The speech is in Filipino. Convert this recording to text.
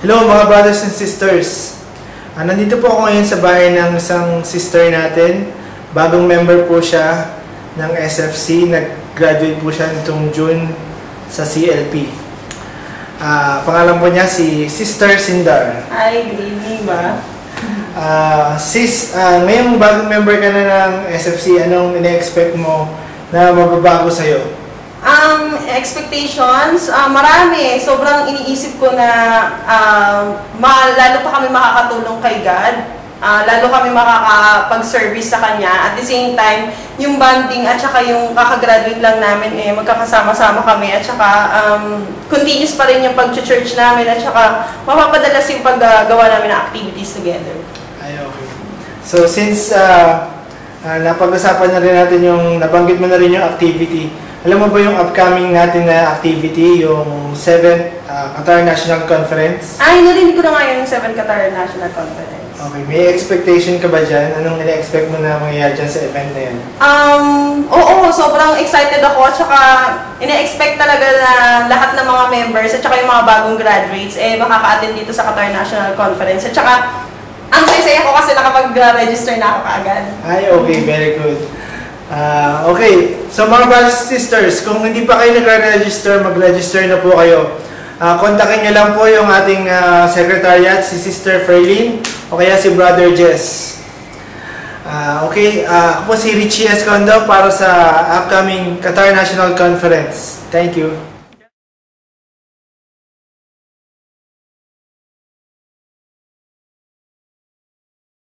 Hello mga brothers and sisters. Nandito po ako ngayon sa bahay ng isang sister natin. Bagong member po siya ng SFC. Nag-graduate po siya nitong June sa CLP. Pangalan po niya si Sister Sindar. Hi, good evening ba? Sis, ngayong bagong member ka na ng SFC, anong ina-expect mo na mababago sa'yo? Expectations, marami. Sobrang iniisip ko na lalo pa kami makakatulong kay God. Lalo kami makakapag-service sa Kanya. At the same time, yung bonding at saka yung kakagraduate lang namin, magkakasama-sama kami. At saka continuous pa rin yung pag-church namin. At saka mapapadalas yung paggawa namin ng activities together. Ay, okay. So, since napag-usapan na rin natin yung, nabanggit mo na rin yung activity, alam mo ba yung upcoming natin na activity, yung 7th Qatar National Conference? Ay, narinig ko na nga yung 7th Qatar National Conference. Okay, may expectation ka ba dyan? Anong ina-expect mo na mangyayari dyan sa event na yan? Oo, sobrang excited ako. At saka, ina-expect talaga na lahat ng mga members at saka yung mga bagong graduates, makaka-attend dito sa Qatar National Conference. At saka, ang saya-saya ko kasi nakapag-register na ako kaagad. Ay, okay, very good. Okay, so mga brothers and sisters, kung hindi pa kayo nag-register, mag-register na po kayo. Kontakin nyo lang po yung ating secretariat, si Sister Ferlyn, o kaya si Brother Jess. Okay, ako po si Richie Escondo para sa upcoming Qatar National Conference. Thank you.